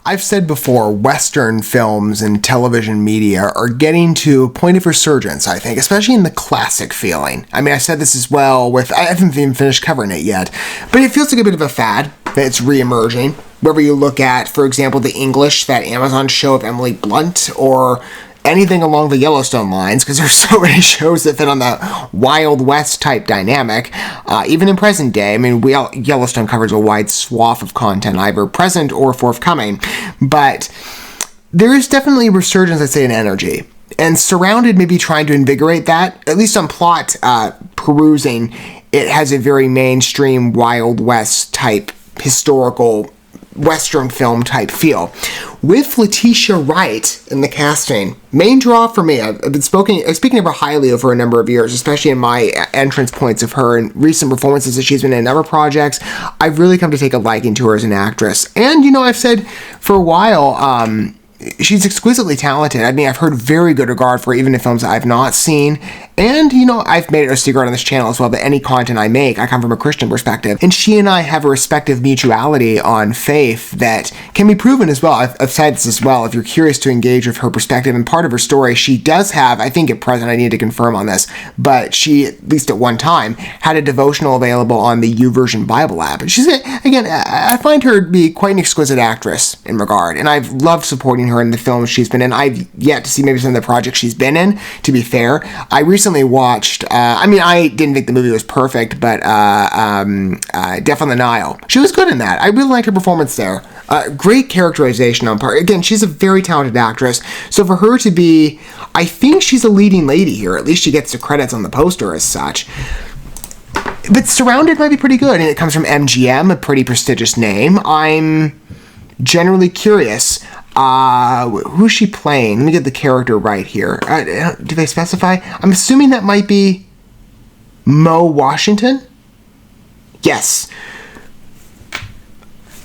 I've said before, Western films and television media are getting to a point of resurgence, I think, especially in the classic feeling. I mean, I said this as well I haven't even finished covering it yet, but it feels like a bit of a fad that it's re-emerging. Whether you look at, for example, The English, that Amazon show of Emily Blunt, or anything along the Yellowstone lines, because there's so many shows that fit on the Wild West type dynamic. Even in present day, I mean, Yellowstone covers a wide swath of content, either present or forthcoming, but there is definitely a resurgence, I'd say, in energy. And Surrounded maybe trying to invigorate that, at least on plot perusing, it has a very mainstream Wild West type historical Western film type feel. With Letitia Wright in the casting, main draw for me. I've been speaking of her highly over a number of years, especially in my entrance points of her and recent performances that she's been in other projects. I've really come to take a liking to her as an actress. And, I've said for a while, she's exquisitely talented. I mean, I've heard very good regard for her, even in films that I've not seen. And, I've made it a secret on this channel as well that any content I make, I come from a Christian perspective. And she and I have a respective mutuality on faith that can be proven as well. I've said this as well. If you're curious to engage with her perspective and part of her story, she does have, I think at present, I need to confirm on this, but she, at least at one time, had a devotional available on the YouVersion Bible app. And she's, again, I find her to be quite an exquisite actress in regard. And I've loved supporting her in the films she's been in. I've yet to see maybe some of the projects she's been in, to be fair. I recently watched, I didn't think the movie was perfect, but Death on the Nile. She was good in that. I really liked her performance there. Great characterization on part. Again, she's a very talented actress, so for her to be, I think she's a leading lady here. At least she gets the credits on the poster as such. But Surrounded might be pretty good, and it comes from MGM, a pretty prestigious name. I'm generally curious. Who's she playing? Let me get the character right here. Do they specify? I'm assuming that might be Mo Washington? Yes.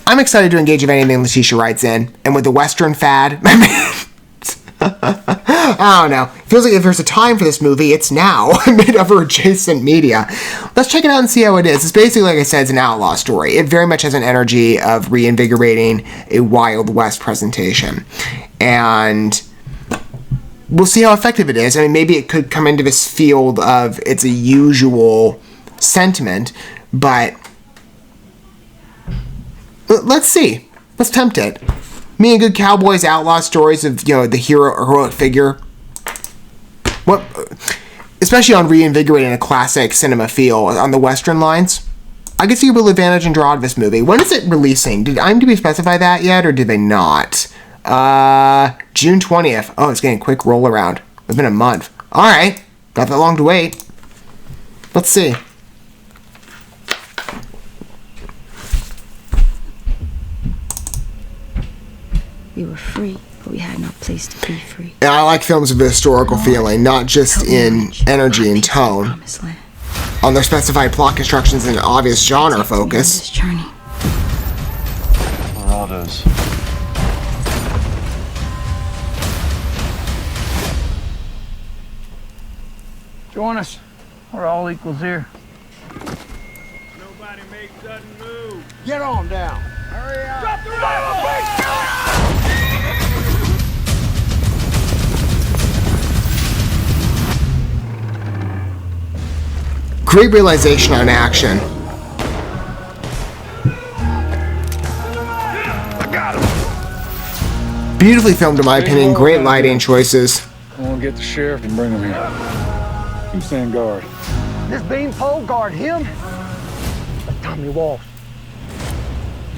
I'm excited to engage with anything Letitia Wright's in. And with the Western fad, I don't know. It feels like if there's a time for this movie, it's now, made of adjacent media. Let's check it out and see how it is. It's basically, like I said, it's an outlaw story. It very much has an energy of reinvigorating a Wild West presentation. And we'll see how effective it is. I mean, maybe it could come into this field of it's a usual sentiment, but let's see. Let's tempt it. Me and good cowboys, outlaw stories of, the hero or heroic figure. What, especially on reinvigorating a classic cinema feel on the Western lines. I could see a real advantage and draw out of this movie. When is it releasing? Did IMDb specify that yet, or did they not? June 20th. Oh, it's getting a quick roll around. It's been a month. Alright, not that long to wait. Let's see. We were free, but we had no place to be free. And I like films with a historical feeling, not just in energy and tone. On their specified plot constructions and obvious genre focus. Marauders. Join us. We're all equals here. Nobody make sudden move. Get on down. Hurry up. Drop the rifle, Great realization on action. I got him. Beautifully filmed, in my opinion. Great lighting choices. I want to get the sheriff and bring him here. You stand guard. This beanpole guard him. Let Tommy Walsh.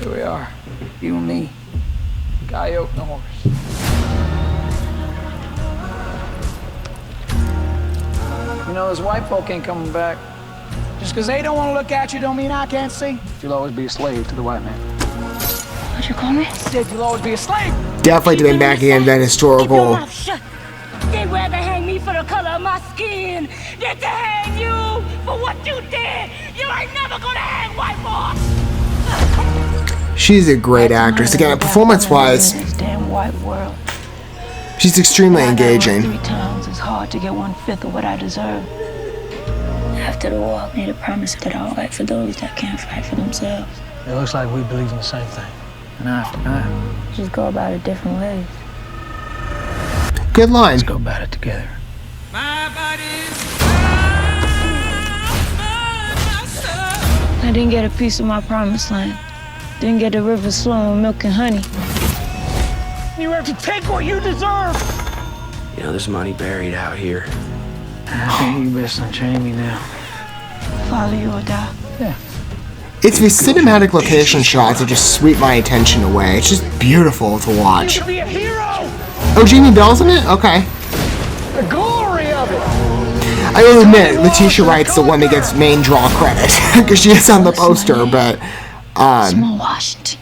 Here we are. You and me. Coyote and the horse. Those white folk ain't coming back. Just because they don't want to look at you don't mean I can't see. You'll always be a slave to the white man. What'd you call me? I said you'll always be a slave. Definitely to be back again that historical. Keep your mouth shut. They rather hang me for the color of my skin than to hang you for what you did. You ain't never gonna hang white boy. She's a great actress. Again, performance-wise, This damn white world. she's extremely engaging. 3 times as hard to get 1/5 of what I deserve. After the war, I made a promise that I'll fight for those that can't fight for themselves. It looks like we believe in the same thing. And after that, Just go about it different ways. Good line. let's go about it together. I didn't get a piece of my promised land. Didn't get the rivers flowing, milk and honey. You have to take what you deserve. You know, there's money buried out here. I think you best unchain me now. Follow you or die. Yeah. It's these cinematic location shots that just sweep my attention away. It's just beautiful to watch. Be a hero. Oh, Jamie Bell's in it? Okay. The glory of it. I will admit, Letitia Wright's the one that gets main draw credit because she is on the poster, but Small Washington.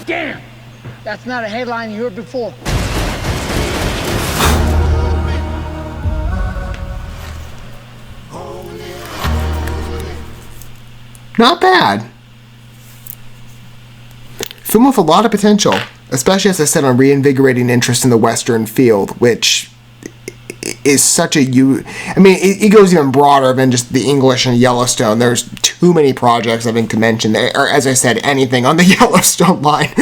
Damn. That's not a headline you heard before. not bad. Film with a lot of potential, especially as I said on reinvigorating interest in the Western field, which is such a I mean, it goes even broader than just the English and Yellowstone. There's too many projects I think to mention, or as I said, anything on the Yellowstone line.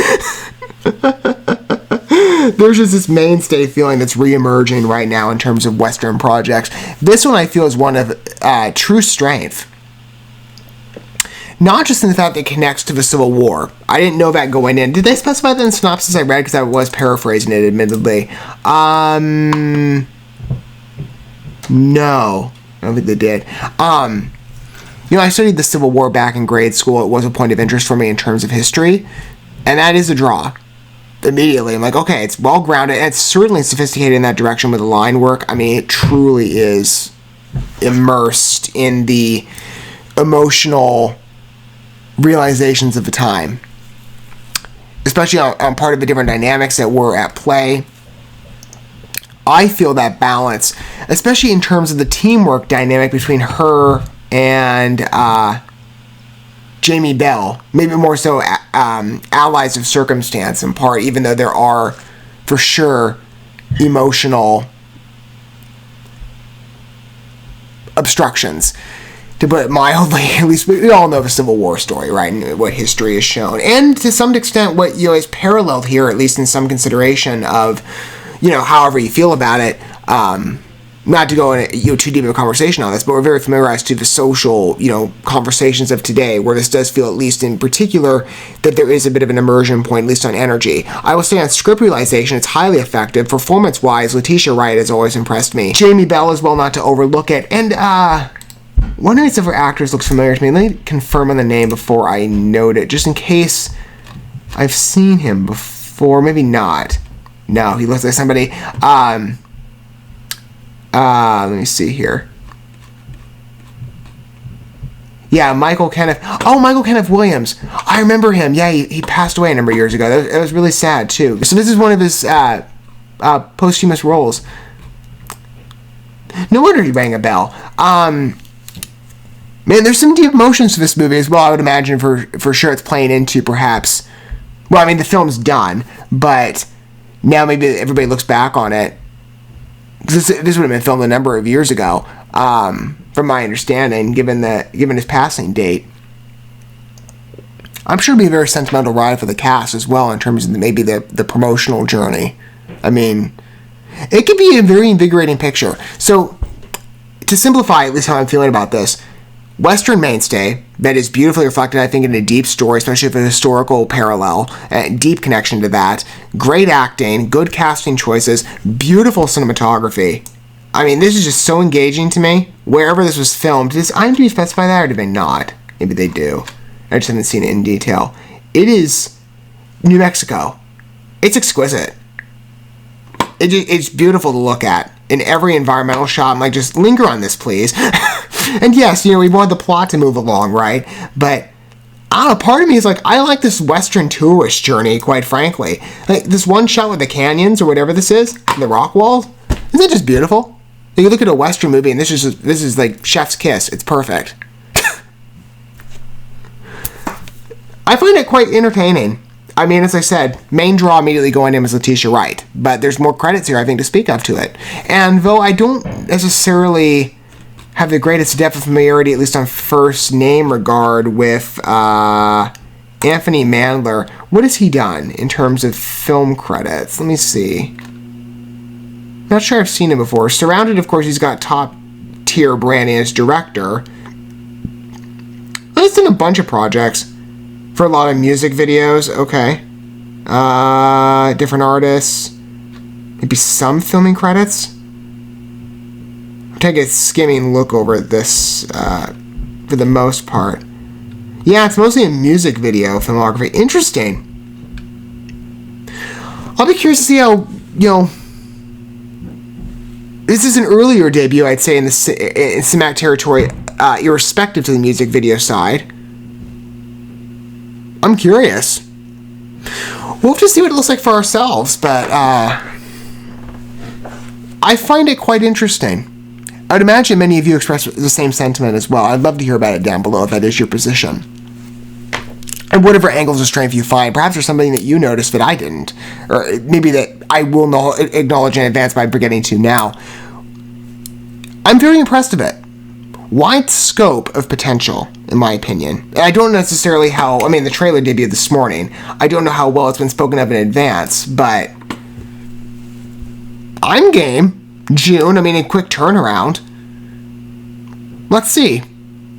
There's just this mainstay feeling that's re-emerging right now in terms of Western projects. This one I feel is one of true strength. Not just in the fact that it connects to the Civil War. I didn't know that going in. Did they specify that in the synopsis I read? Because I was paraphrasing it, admittedly. No. I don't think they did. You know, I studied the Civil War back in grade school. It was a point of interest for me in terms of history. And that is a draw. Immediately. I'm like, okay, it's well-grounded. And it's certainly sophisticated in that direction with the line work. I mean, it truly is immersed in the emotional realizations of the time, especially on part of the different dynamics that were at play. I feel that balance, especially in terms of the teamwork dynamic between her and Jamie Bell, maybe more so allies of circumstance in part, even though there are for sure emotional obstructions, to put it mildly. At least we all know the Civil War story, right, and what history has shown, and to some extent what, you know, is paralleled here, at least in some consideration of, you know, however you feel about it. Not to go into, you know, too deep of a conversation on this, but we're very familiarized to the social, you know, conversations of today, where this does feel, at least in particular, that there is a bit of an immersion point, at least on energy. I will say on script realization, it's highly effective. Performance-wise, Letitia Wright has always impressed me. Jamie Bell as well, not to overlook it. And, one of these other actors looks familiar to me. Let me confirm on the name before I note it, just in case I've seen him before. Maybe not. No, he looks like somebody. Let me see here. Yeah, Michael Kenneth. Oh, Michael Kenneth Williams. I remember him. Yeah, he passed away a number of years ago. That was really sad, too. So this is one of his posthumous roles. No wonder he rang a bell. Man, there's some deep emotions to this movie as well, I would imagine, for sure it's playing into, perhaps. Well, I mean, the film's done, but now maybe everybody looks back on it. This would have been filmed a number of years ago, from my understanding, given his passing date. I'm sure it'd be a very sentimental ride for the cast as well, in terms of maybe the promotional journey. I mean, it could be a very invigorating picture. So, to simplify at least how I'm feeling about this, Western mainstay that is beautifully reflected, I think, in a deep story, especially with a historical parallel, and deep connection to that. Great acting, good casting choices, beautiful cinematography. I mean, this is just so engaging to me. Wherever this was filmed, does IMDb specify that, or do they not? Maybe they do. I just haven't seen it in detail. It is New Mexico. It's exquisite. It's beautiful to look at. In every environmental shot, I'm like, just linger on this, please. And yes, you know, we want the plot to move along, right? But, I don't know, part of me is like, I like this Western tourist journey, quite frankly. Like, this one shot with the canyons, or whatever this is, the rock walls, isn't it just beautiful? You look at a Western movie, and this is like chef's kiss. It's perfect. I find it quite entertaining. I mean, as I said, main draw immediately going in is Letitia Wright, but there's more credits here, I think, to speak of to it. And though I don't necessarily have the greatest depth of familiarity, at least on first name regard, with Anthony Mandler. What has he done in terms of film credits? Let me see. Not sure I've seen him before. Surrounded, of course, he's got top tier branding as director. He's done a bunch of projects for a lot of music videos. Okay. Different artists. Maybe some filming credits. I'm taking a skimming look over at this for the most part. Yeah, it's mostly a music video filmography. Interesting. I'll be curious to see how, this is an earlier debut, I'd say, in cinematic territory, irrespective to the music video side. I'm curious. We'll have to see what it looks like for ourselves, but I find it quite interesting. I would imagine many of you express the same sentiment as well. I'd love to hear about it down below if that is your position. And whatever angles of strength you find, perhaps there's something that you noticed that I didn't, or maybe that I will acknowledge in advance by forgetting to now. I'm very impressed of it. Wide scope of potential, in my opinion. And I don't necessarily the trailer debuted this morning. I don't know how well it's been spoken of in advance, but I'm game. June, a quick turnaround. Let's see.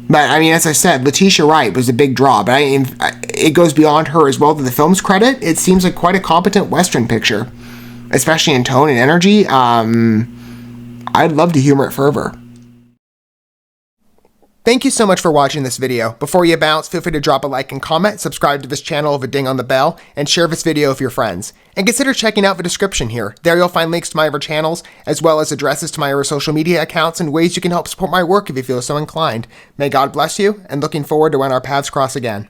But, as I said, Letitia Wright was a big draw, but it goes beyond her as well. To the film's credit, it seems like quite a competent Western picture, especially in tone and energy. I'd love to humor it further. Thank you so much for watching this video. Before you bounce, feel free to drop a like and comment, subscribe to this channel with a ding on the bell, and share this video with your friends. And consider checking out the description here. There you'll find links to my other channels, as well as addresses to my other social media accounts and ways you can help support my work if you feel so inclined. May God bless you, and looking forward to when our paths cross again.